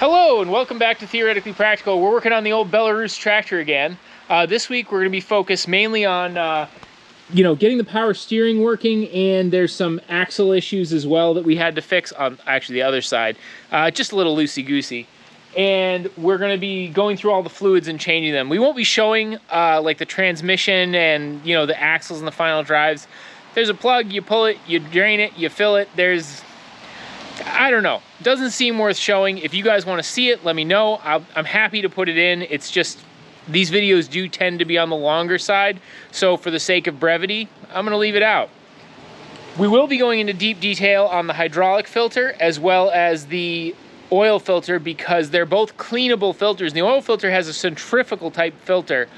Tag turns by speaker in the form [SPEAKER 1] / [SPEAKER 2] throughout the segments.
[SPEAKER 1] Hello and welcome back to Theoretically Practical. We're working on the old Belarus tractor again. This week we're going to be focused mainly on, getting the power steering working, and there's some axle issues as well that we had to fix on actually the other side. Just a little loosey-goosey. And we're going to be going through all the fluids and changing them. We won't be showing like the transmission and the axles and the final drives. There's a plug, you pull it, you drain it, you fill it. I don't know. Doesn't seem worth showing. If you guys want to see it, let me know. I'm happy to put it in. It's just, these videos do tend to be on the longer side. So for the sake of brevity, I'm going to leave it out. We will be going into deep detail on the hydraulic filter as well as the oil filter, because they're both cleanable filters. And the oil filter has a centrifugal type filter,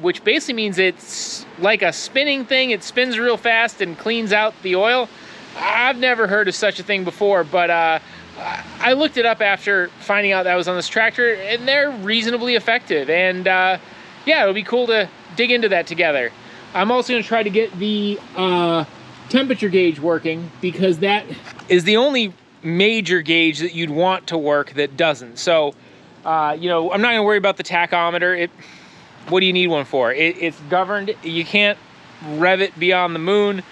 [SPEAKER 1] which basically means it's like a spinning thing. It spins real fast and cleans out the oil. I've never heard of such a thing before, but I looked it up after finding out that was on this tractor, and they're reasonably effective. And yeah, it'll be cool to dig into that together. I'm also going to try to get the temperature gauge working, because that is the only major gauge that you'd want to work that doesn't. So, I'm not going to worry about the tachometer. What do you need one for? It's governed. You can't rev it beyond the moon.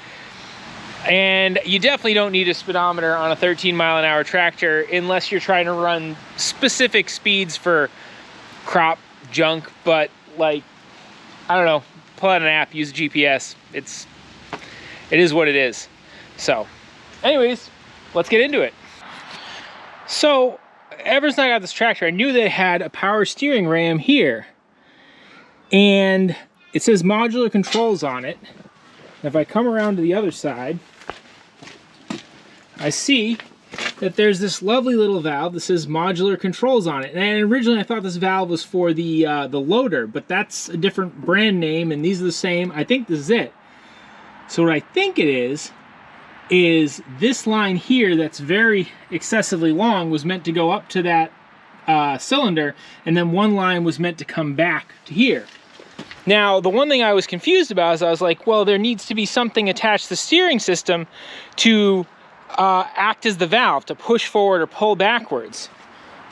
[SPEAKER 1] And you definitely don't need a speedometer on a 13-mile-an-hour tractor unless you're trying to run specific speeds for crop junk. But like, I don't know, pull out an app, use a GPS. It is what it is. So anyways, let's get into it. So ever since I got this tractor, I knew that it had a power steering ram here, and it says modular controls on it. If I come around to the other side, I see that there's this lovely little valve that says modular controls on it. And originally I thought this valve was for the loader, but that's a different brand name, and these are the same. I think this is it. So what I think it is this line here that's very excessively long was meant to go up to that cylinder, and then one line was meant to come back to here. Now, the one thing I was confused about is I was like, well, there needs to be something attached to the steering system to act as the valve, to push forward or pull backwards.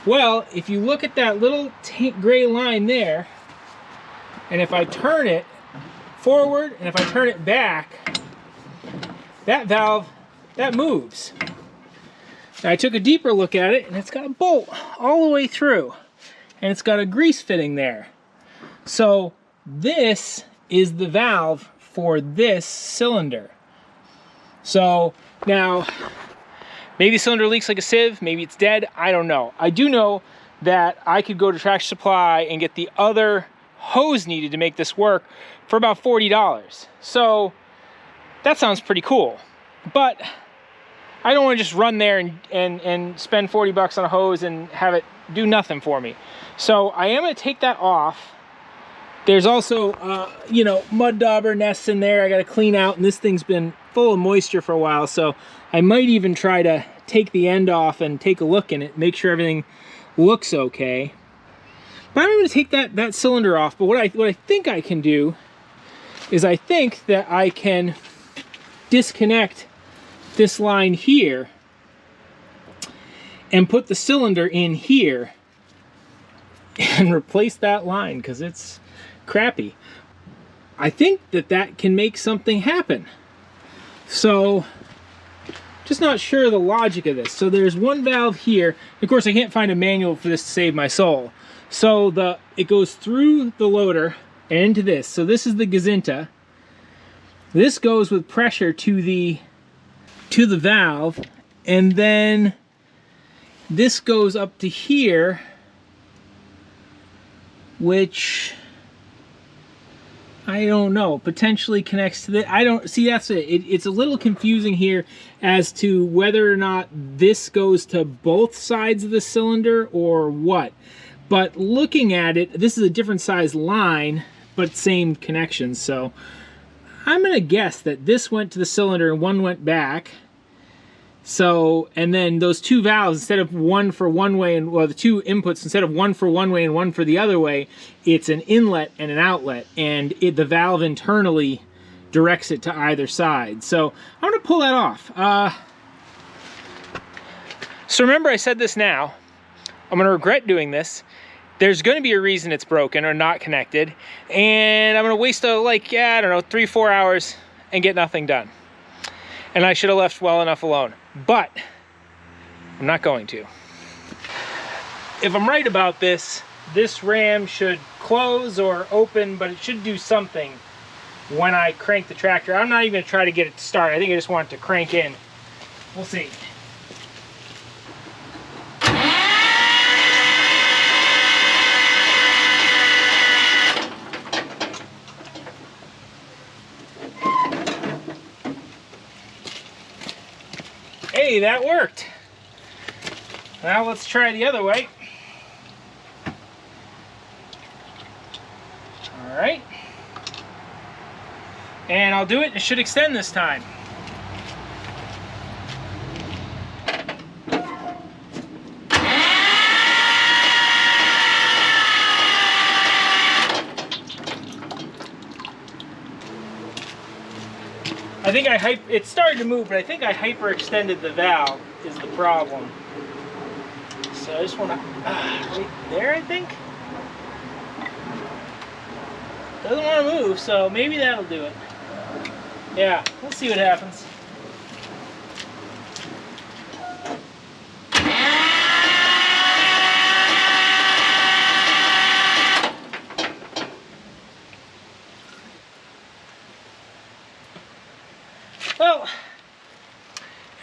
[SPEAKER 1] Well, if you look at that little gray line there, and if I turn it forward and if I turn it back, that valve, that moves. Now, I took a deeper look at it, and it's got a bolt all the way through, and it's got a grease fitting there. So this is the valve for this cylinder. So now, maybe the cylinder leaks like a sieve, maybe it's dead, I don't know. I do know that I could go to Tractor Supply and get the other hose needed to make this work for about $40. So that sounds pretty cool. But I don't want to just run there and spend 40 bucks on a hose and have it do nothing for me. So I am going to take that off. There's also, mud dauber nests in there I got to clean out, and this thing's been full of moisture for a while, so I might even try to take the end off and take a look in it, make sure everything looks okay. But I'm going to take that cylinder off, but what I think I can do is I think that I can disconnect this line here and put the cylinder in here and replace that line, because it's crappy. I think that can make something happen. So, just not sure of the logic of this. So there's one valve here. Of course, I can't find a manual for this to save my soul. So it goes through the loader and into this. So this is the Gazinta. This goes with pressure to the valve, and then this goes up to here, which I don't know, potentially connects to the, I don't see, that's it. It's a little confusing here as to whether or not this goes to both sides of the cylinder or what. But looking at it, this is a different size line, but same connections. So I'm gonna guess that this went to the cylinder and one went back. So, and then those two valves, instead of one for one way, and well, the two inputs, instead of one for one way and one for the other way, it's an inlet and an outlet, and the valve internally directs it to either side. So I'm gonna pull that off. So remember, I said this now, I'm gonna regret doing this. There's gonna be a reason it's broken or not connected, and I'm gonna waste like, yeah, I don't know, 3-4 hours and get nothing done. And I should have left well enough alone, but I'm not going to. If I'm right about this, this ram should close or open, but it should do something when I crank the tractor. I'm not even gonna try to get it to start. I think I just want it to crank in. We'll see. Hey, that worked. Now let's try the other way. All right. And I'll do it. It should extend this time. I think it started to move, but I think I hyperextended the valve is the problem. So I just want to, right there, I think. Doesn't want to move, so maybe that'll do it. Yeah, let's see what happens. Well,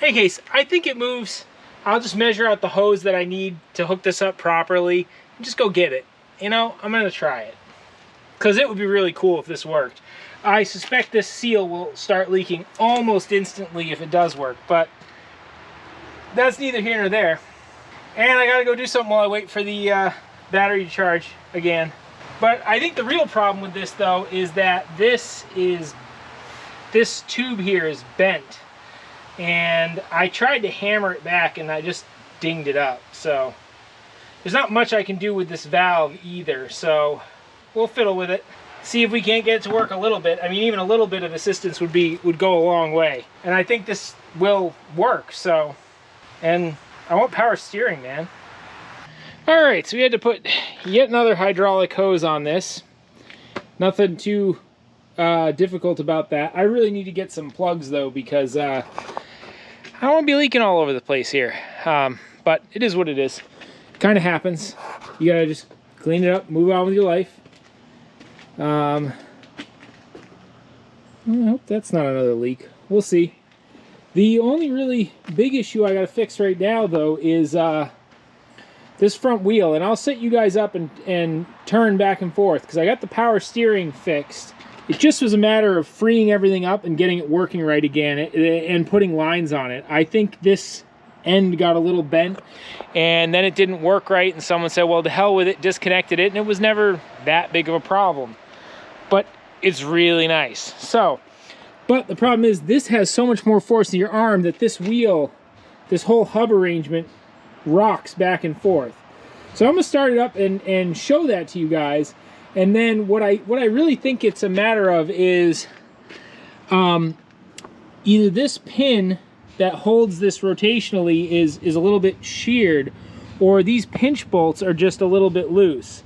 [SPEAKER 1] in any case, I think it moves. I'll just measure out the hose that I need to hook this up properly and just go get it. You know, I'm gonna try it, because it would be really cool if this worked. I suspect this seal will start leaking almost instantly if it does work, but that's neither here nor there. And I gotta go do something while I wait for the battery to charge again. But I think the real problem with this, though, is that this tube here is bent. And I tried to hammer it back and I just dinged it up. So there's not much I can do with this valve either, so we'll fiddle with it. See if we can't get it to work a little bit. I mean, even a little bit of assistance would go a long way. And I think this will work, so. And I want power steering, man. All right, so we had to put yet another hydraulic hose on this. Nothing too difficult about that. I really need to get some plugs, though, because I don't want to be leaking all over the place here. But it is what it is. Kind of happens. You gotta just clean it up, move on with your life. I hope that's not another leak. We'll see. The only really big issue I gotta fix right now, though, is this front wheel. And I'll set you guys up and turn back and forth, because I got the power steering fixed. It just was a matter of freeing everything up and getting it working right again and putting lines on it. I think this end got a little bent and then it didn't work right, and someone said, well, to hell with it, disconnected it, and it was never that big of a problem. But it's really nice. So, but the problem is this has so much more force in your arm that this wheel, this whole hub arrangement rocks back and forth. So I'm gonna start it up and show that to you guys. And then what I really think it's a matter of is either this pin that holds this rotationally is a little bit sheared, or these pinch bolts are just a little bit loose,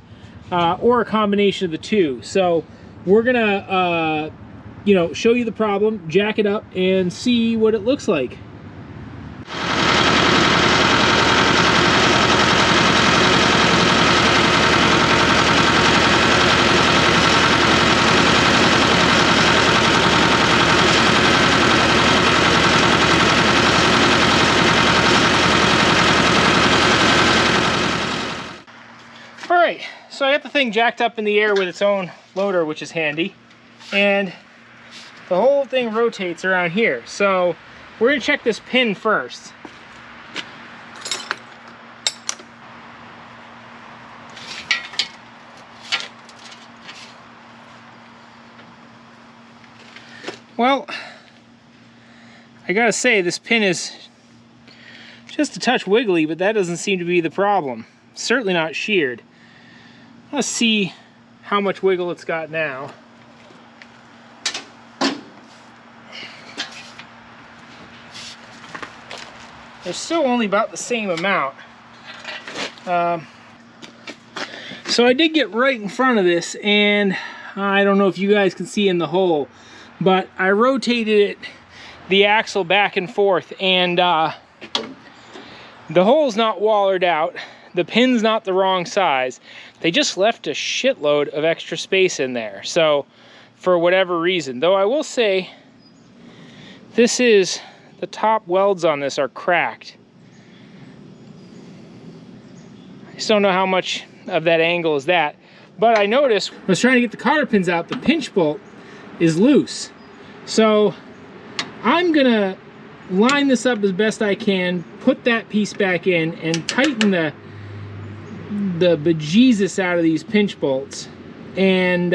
[SPEAKER 1] or a combination of the two. So we're gonna show you the problem, jack it up, and see what it looks like. So I got the thing jacked up in the air with its own loader, which is handy, and the whole thing rotates around here. So we're gonna check this pin first. Well, I gotta say, this pin is just a touch wiggly, but that doesn't seem to be the problem. Certainly not sheared. Let's see how much wiggle it's got now. There's still only about the same amount. So I did get right in front of this, and I don't know if you guys can see in the hole, but I rotated the axle back and forth, and the hole's not wallered out. The pin's not the wrong size. They just left a shitload of extra space in there. So for whatever reason, though I will say the top welds on this are cracked. I just don't know how much of that angle is that. But I noticed when I was trying to get the cotter pins out, the pinch bolt is loose. So I'm gonna line this up as best I can, put that piece back in, and tighten the bejesus out of these pinch bolts, and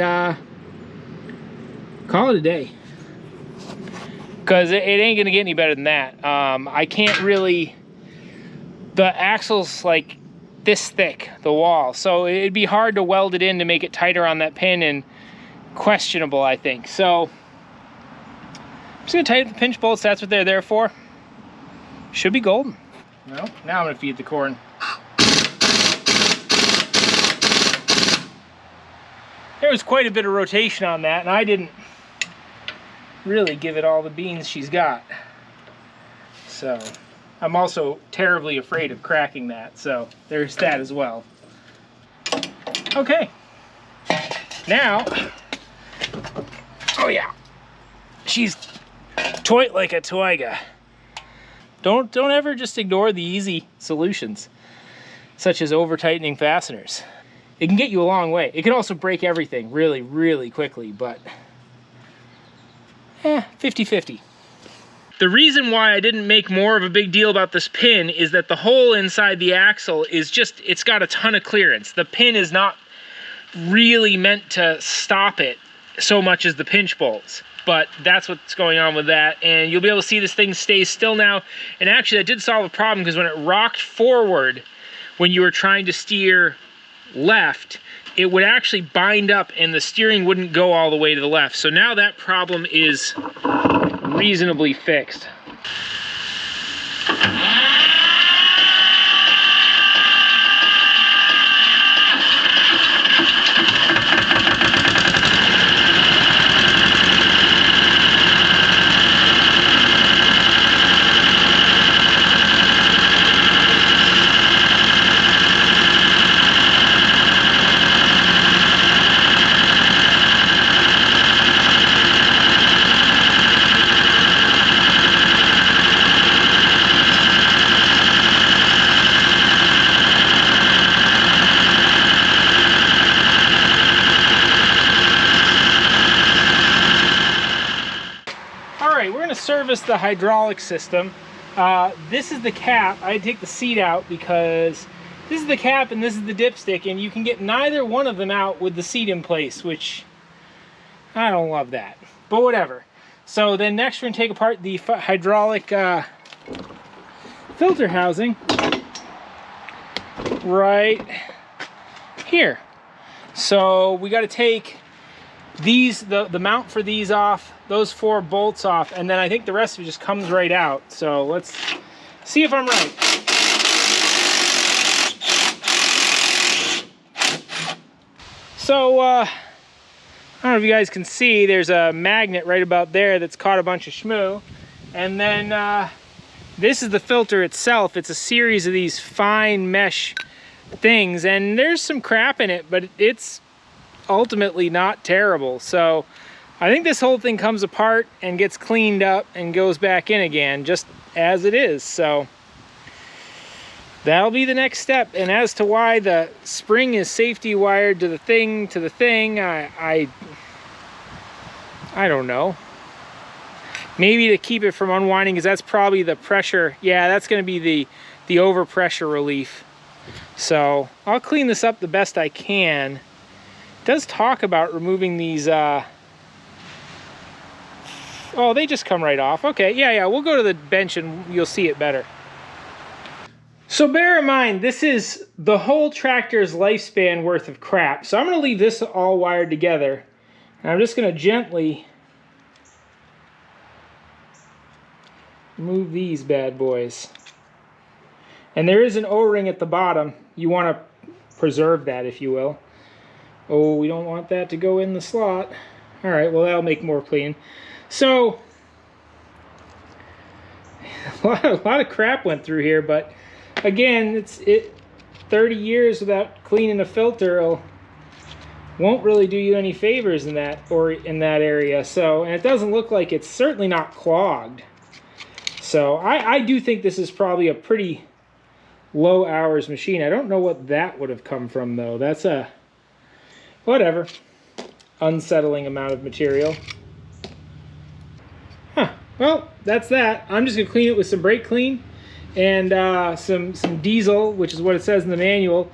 [SPEAKER 1] call it a day. Because it ain't gonna get any better than that. I can't really, the axle's like this thick, the wall, so it'd be hard to weld it in to make it tighter on that pin, and questionable, I think. So I'm just gonna tighten the pinch bolts. That's what they're there for. Should be golden. No, now I'm gonna feed the corn. There was quite a bit of rotation on that, and I didn't really give it all the beans she's got. So I'm also terribly afraid of cracking that, so there's that as well. Okay, now, oh yeah, she's toit like a toiga. Don't ever just ignore the easy solutions, such as over-tightening fasteners. It can get you a long way. It can also break everything really, really quickly, but 50-50. The reason why I didn't make more of a big deal about this pin is that the hole inside the axle is just, it's got a ton of clearance. The pin is not really meant to stop it so much as the pinch bolts. But that's what's going on with that, and you'll be able to see this thing stays still now. And actually that did solve a problem, because when it rocked forward, when you were trying to steer left, it would actually bind up and the steering wouldn't go all the way to the left. So now that problem is reasonably fixed. Service the hydraulic system. This is the cap. I had to take the seat out because this is the cap and this is the dipstick, and you can get neither one of them out with the seat in place, which I don't love that, but whatever. So then next we're going to take apart the hydraulic filter housing right here. So we got to take these, the mount for these off, those 4 bolts off, and then I think the rest of it just comes right out. So let's see if I'm right. So I don't know if you guys can see, there's a magnet right about there that's caught a bunch of shmoo. And then this is the filter itself. It's a series of these fine mesh things, and there's some crap in it, but it's ultimately not terrible. So I think this whole thing comes apart and gets cleaned up and goes back in again just as it is. So that'll be the next step. And as to why the spring is safety wired to the thing, I don't know. Maybe to keep it from unwinding, because that's probably the pressure. Yeah, that's going to be the overpressure relief. So I'll clean this up the best I can. It does talk about removing these oh, they just come right off. Okay, yeah, we'll go to the bench and you'll see it better. So bear in mind, this is the whole tractor's lifespan worth of crap. So I'm going to leave this all wired together. And I'm just going to gently move these bad boys. And there is an O-ring at the bottom you want to preserve that, if you will. Oh, we don't want that to go in the slot. All right, well, that'll make more clean. So, a lot of crap went through here, but again, 30 years without cleaning a filter won't really do you any favors in that area. So, and it doesn't look like it's certainly not clogged. So I do think this is probably a pretty low hours machine. I don't know what that would have come from though. That's a whatever, unsettling amount of material. Huh, well, that's that. I'm just gonna clean it with some brake clean and some diesel, which is what it says in the manual.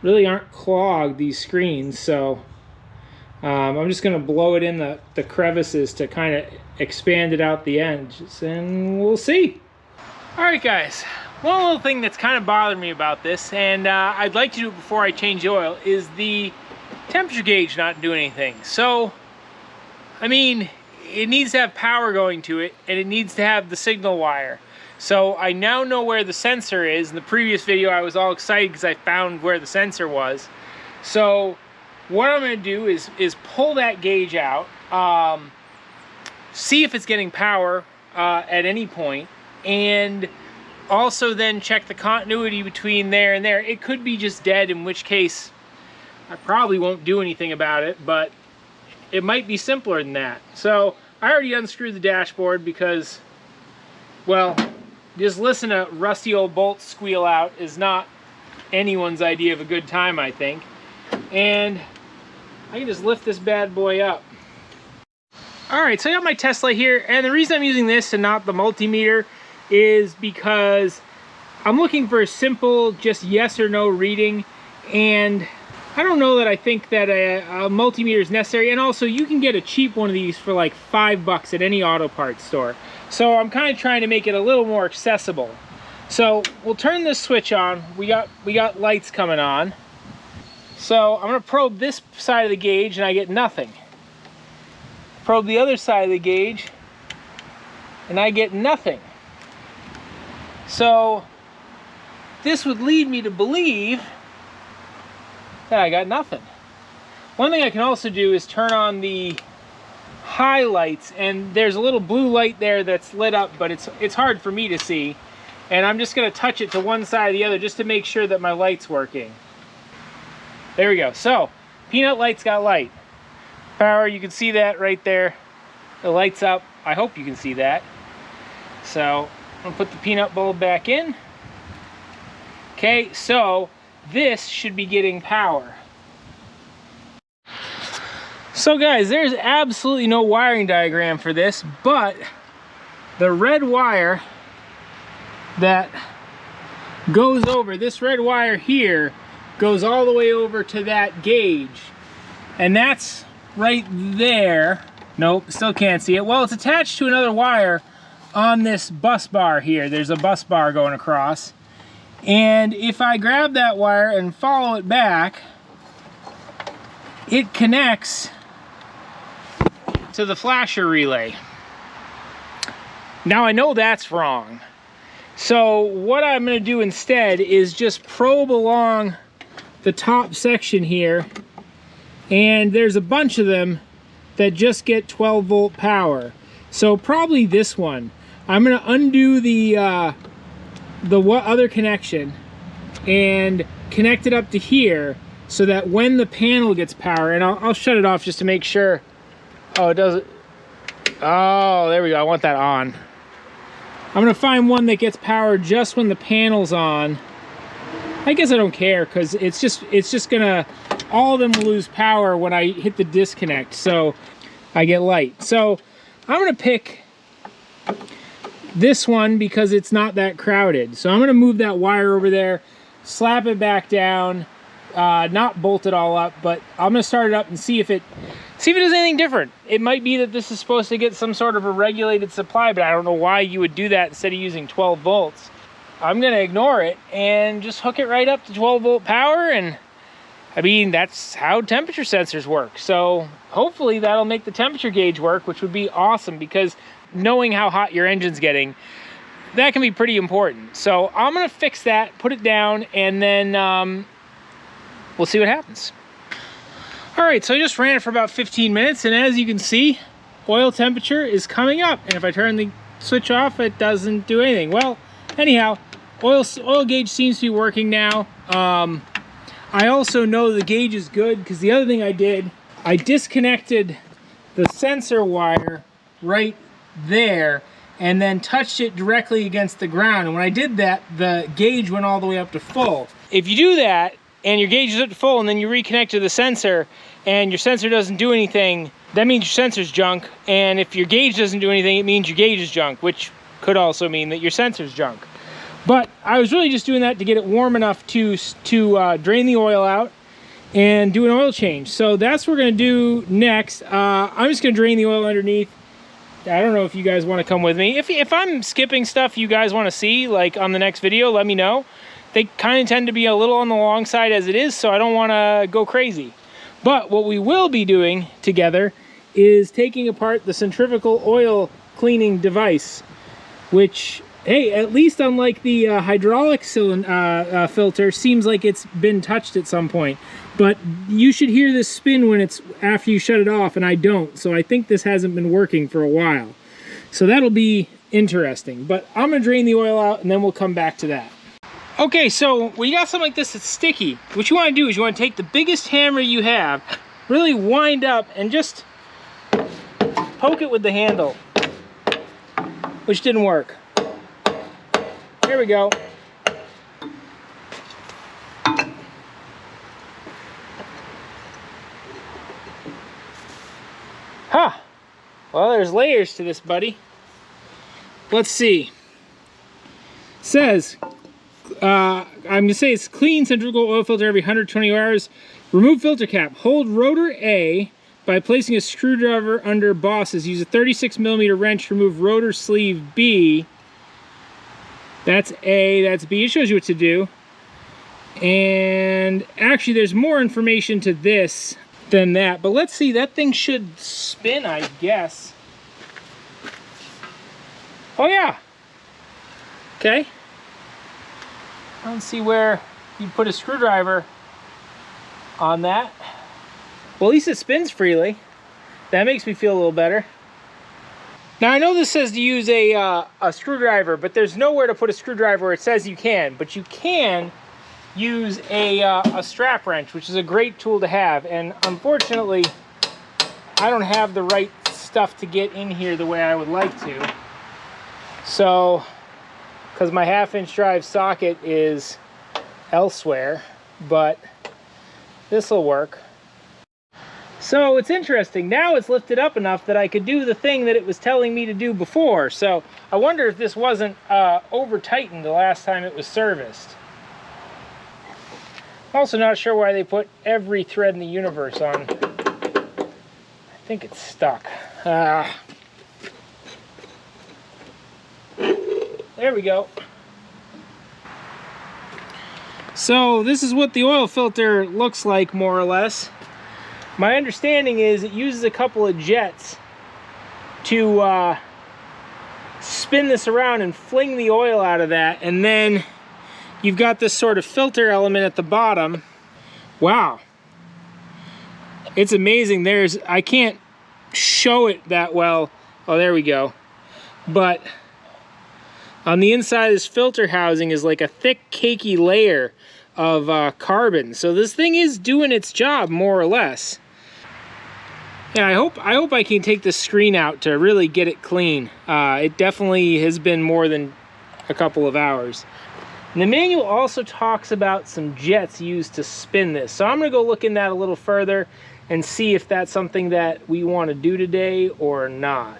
[SPEAKER 1] Really aren't clogged, these screens, so I'm just gonna blow it in the crevices to kind of expand it out the edges, and we'll see. All right, guys, one little thing that's kind of bothering me about this, and I'd like to do it before I change the oil, is the temperature gauge not doing anything. So, I mean, it needs to have power going to it, and it needs to have the signal wire. So I now know where the sensor is. In the previous video, I was all excited because I found where the sensor was. So what I'm going to do is pull that gauge out, see if it's getting power at any point, and also then check the continuity between there and there. It could be just dead, in which case I probably won't do anything about it, but it might be simpler than that. So I already unscrewed the dashboard because, well, just listen to rusty old bolts squeal out is not anyone's idea of a good time, I think. And I can just lift this bad boy up. All right, so I got my test light here, and the reason I'm using this and not the multimeter is because I'm looking for a simple, just yes or no reading, and I don't know that I think that a multimeter is necessary. And also, you can get a cheap one of these for like $5 at any auto parts store. So I'm kind of trying to make it a little more accessible. So we'll turn this switch on. We got lights coming on. So I'm gonna probe this side of the gauge and I get nothing. Probe the other side of the gauge and I get nothing. So this would lead me to believe that I got nothing. One thing I can also do is turn on the highlights, and there's a little blue light there that's lit up, but it's hard for me to see. And I'm just gonna touch it to one side or the other just to make sure that my light's working. There we go. So, peanut light's got light. Power, you can see that right there. The light's up. I hope you can see that. So, I'm gonna put the peanut bulb back in. Okay, so this should be getting power. So guys, there's absolutely no wiring diagram for this, but the red wire that goes over, this red wire here, goes all the way over to that gauge. And that's right there. Nope, still can't see it. Well, it's attached to another wire on this bus bar here. There's a bus bar going across. And if I grab that wire and follow it back, it connects to the flasher relay. Now I know that's wrong. So what I'm going to do instead is just probe along the top section here, and there's a bunch of them that just get 12 volt power. So probably this one. I'm going to undo the other connection and connect it up to here so that when the panel gets power, and I'll shut it off just to make sure. Oh, it doesn't. Oh, there we go. I want that on. I'm gonna find one that gets power just when the panel's on. I guess I don't care because it's just gonna, all of them will lose power when I hit the disconnect, so I get light. So I'm gonna pick this one because it's not that crowded. So I'm gonna move that wire over there, slap it back down, not bolt it all up, but I'm gonna start it up and see if it does anything different. It might be that this is supposed to get some sort of a regulated supply, but I don't know why you would do that instead of using 12 volts. I'm gonna ignore it and just hook it right up to 12 volt power, and I mean, that's how temperature sensors work. So hopefully that'll make the temperature gauge work, which would be awesome, because knowing how hot your engine's getting, that can be pretty important. So I'm gonna fix that, put it down, and then we'll see what happens. All right, so I just ran it for about 15 minutes, and as you can see, oil temperature is coming up. And if I turn the switch off, it doesn't do anything. Well, anyhow, oil gauge seems to be working now. I also know the gauge is good because the other thing I did, I disconnected the sensor wire right there and then touched it directly against the ground. And when I did that, the gauge went all the way up to full. If you do that and your gauge is up to full and then you reconnect to the sensor and your sensor doesn't do anything, that means your sensor's junk. And if your gauge doesn't do anything, it means your gauge is junk, which could also mean that your sensor's junk. But I was really just doing that to get it warm enough to drain the oil out and do an oil change. So that's what we're gonna do next. I'm just gonna drain the oil underneath. I don't know if you guys wanna come with me. If I'm skipping stuff you guys wanna see, like on the next video, let me know. They kind of tend to be a little on the long side as it is, so I don't wanna go crazy. But what we will be doing together is taking apart the centrifugal oil cleaning device, which, hey, at least unlike the hydraulic filter, seems like it's been touched at some point. But you should hear this spin when it's after you shut it off, and I don't. So I think this hasn't been working for a while. So that'll be interesting. But I'm gonna drain the oil out and then we'll come back to that. Okay, so when you got something like this that's sticky, what you wanna do is you wanna take the biggest hammer you have, really wind up and just poke it with the handle, which didn't work. Here we go. Huh. Well, there's layers to this, buddy. Let's see. It says, I'm going to say it's clean centrifugal oil filter every 120 hours. Remove filter cap. Hold rotor A by placing a screwdriver under bosses. Use a 36mm wrench to remove rotor sleeve B. That's A, that's B. It shows you what to do. And actually, there's more information to this than that. But let's see, that thing should spin, I guess. Oh, yeah. Okay. I don't see where you'd put a screwdriver on that. Well, at least it spins freely. That makes me feel a little better. Now, I know this says to use a screwdriver, but there's nowhere to put a screwdriver where it says you can. But you can use a strap wrench, which is a great tool to have. And unfortunately, I don't have the right stuff to get in here the way I would like to. So, because my 1/2-inch drive socket is elsewhere, but this will work. So it's interesting, now it's lifted up enough that I could do the thing that it was telling me to do before. So I wonder if this wasn't over tightened the last time it was serviced. I'm also not sure why they put every thread in the universe on. I think it's stuck. There we go. So this is what the oil filter looks like, more or less. My understanding is it uses a couple of jets to spin this around and fling the oil out of that, and then you've got this sort of filter element at the bottom. Wow. It's amazing. I can't show it that well. Oh, there we go. But on the inside of this filter housing is like a thick, cakey layer of carbon. So this thing is doing its job, more or less. Yeah, I hope I can take the screen out to really get it clean. It definitely has been more than a couple of hours. And the manual also talks about some jets used to spin this. So I'm gonna go look in that a little further and see if that's something that we want to do today or not.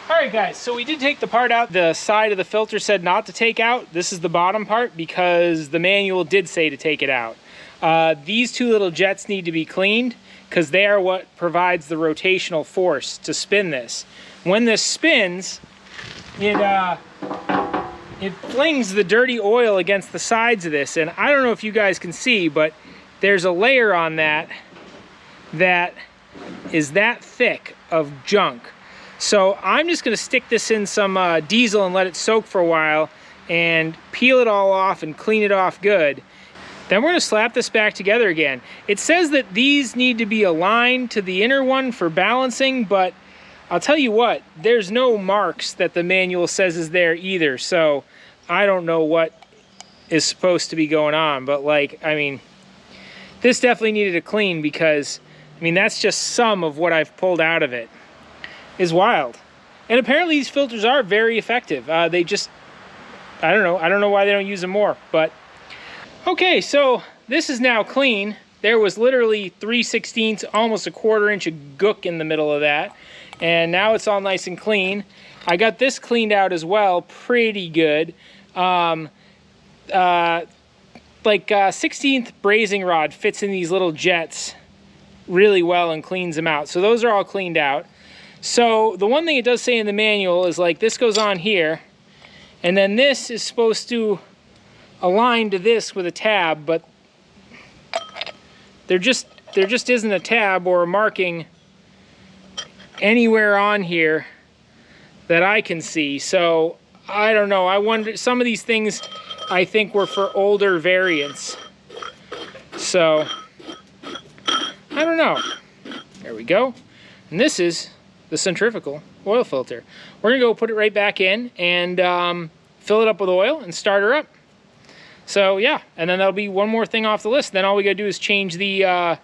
[SPEAKER 1] All right, guys, so we did take the part out. The side of the filter said not to take out. This is the bottom part because the manual did say to take it out. These two little jets need to be cleaned because they are what provides the rotational force to spin this. When this spins, it flings the dirty oil against the sides of this. And I don't know if you guys can see, but there's a layer on that that is that thick of junk. So I'm just gonna stick this in some diesel and let it soak for a while and peel it all off and clean it off good. Then we're gonna slap this back together again. It says that these need to be aligned to the inner one for balancing, but I'll tell you what, there's no marks that the manual says is there either, so I don't know what is supposed to be going on, but like, I mean, this definitely needed a clean because, I mean, that's just some of what I've pulled out of it. Is wild. And apparently these filters are very effective. They just, I don't know why they don't use them more, but. Okay, so this is now clean. There was literally 3/16, almost a 1/4 inch of gook in the middle of that. And now it's all nice and clean. I got this cleaned out as well, pretty good. 16th brazing rod fits in these little jets really well and cleans them out. So those are all cleaned out. So the one thing it does say in the manual is like this goes on here, and then this is supposed to align to this with a tab, but there just isn't a tab or a marking anywhere on here that I can see. So I don't know. I wonder, some of these things I think were for older variants. So I don't know. There we go. And this is the centrifugal oil filter. We're gonna go put it right back in and fill it up with oil and start her up. So yeah, and then that'll be one more thing off the list. Then all we gotta do is change the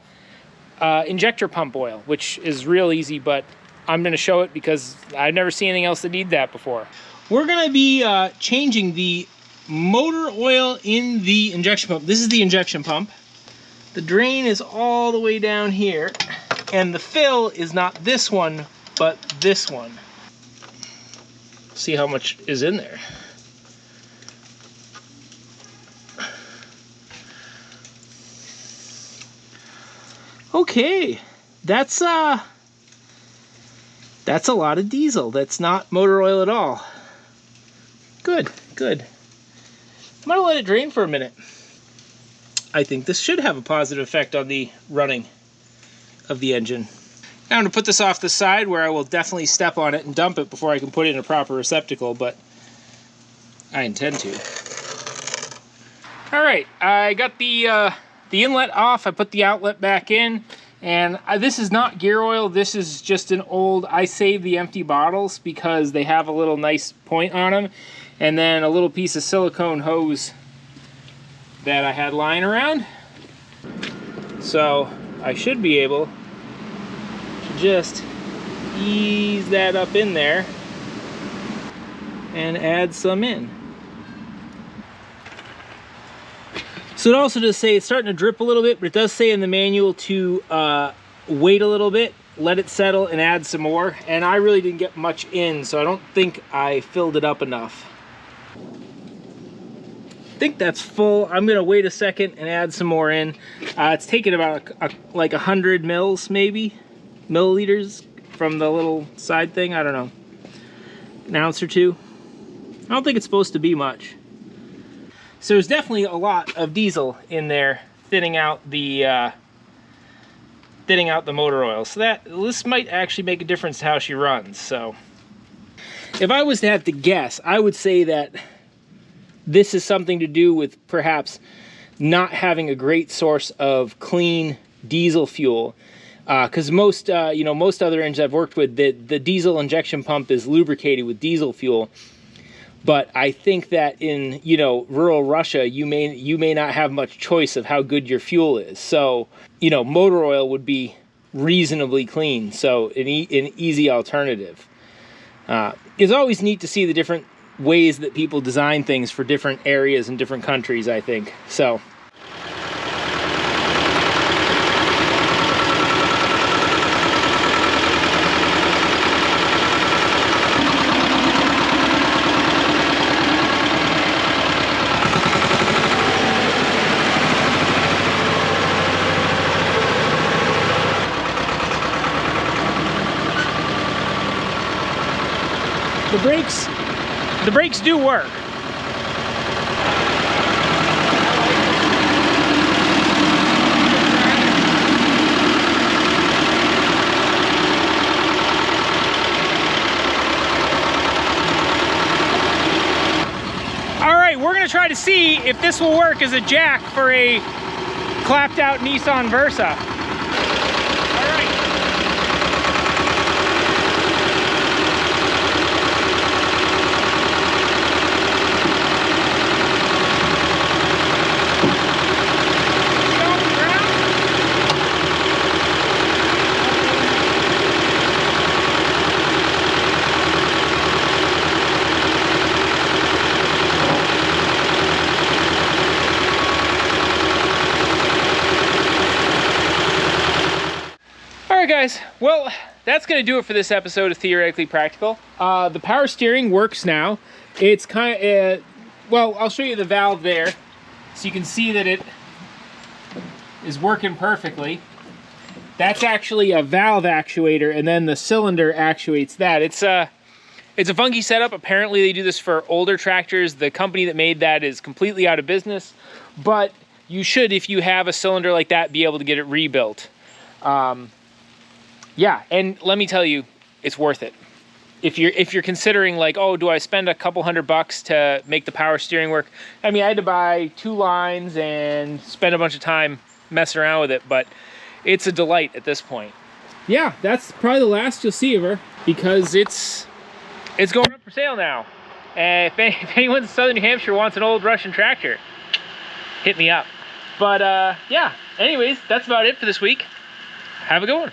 [SPEAKER 1] injector pump oil, which is real easy, but I'm gonna show it because I've never seen anything else that need that before. We're gonna be changing the motor oil in the injection pump. This is the injection pump. The drain is all the way down here, and the fill is not this one, but this one. See how much is in there. Okay, that's a lot of diesel. That's not motor oil at all. Good, good. I'm gonna let it drain for a minute. I think this should have a positive effect on the running of the engine. Now I'm going to put this off the side where I will definitely step on it and dump it before I can put it in a proper receptacle, but I intend to. Alright, I got the inlet off, I put the outlet back in, and this is not gear oil, this is just an old, I save the empty bottles because they have a little nice point on them, and then a little piece of silicone hose that I had lying around. So I should be able to just ease that up in there and add some in. So it also does say it's starting to drip a little bit, but it does say in the manual to wait a little bit, let it settle, and add some more. And I really didn't get much in, so I don't think I filled it up enough. I think that's full. I'm gonna wait a second and add some more in. It's taking about like 100 mils, maybe, milliliters from the little side thing. I don't know, an ounce or two. I don't think it's supposed to be much. So there's definitely a lot of diesel in there, thinning out the motor oil. So this might actually make a difference to how she runs. So if I was to have to guess, I would say that this is something to do with perhaps not having a great source of clean diesel fuel. Because most other engines I've worked with, the diesel injection pump is lubricated with diesel fuel. But I think that in rural Russia, you may not have much choice of how good your fuel is. So motor oil would be reasonably clean. So an easy alternative. It's always neat to see the different ways that people design things for different areas and different countries, I think. So the brakes do work. see if this will work as a jack for a clapped out Nissan Versa. All right. Alright guys, well, that's going to do it for this episode of Theoretically Practical. The power steering works now. It's kind of, well, I'll show you the valve there, so you can see that it is working perfectly. That's actually a valve actuator, and then the cylinder actuates that. It's a funky setup. Apparently they do this for older tractors. The company that made that is completely out of business, but you should, if you have a cylinder like that, be able to get it rebuilt. Yeah, and let me tell you, it's worth it. If you're considering like, oh, do I spend a couple $100 to make the power steering work? I mean, I had to buy 2 lines and spend a bunch of time messing around with it, but it's a delight at this point. Yeah, that's probably the last you'll see of her, because it's going up for sale now. And if anyone in southern New Hampshire wants an old Russian tractor, hit me up. But yeah, anyways, that's about it for this week. Have a good one.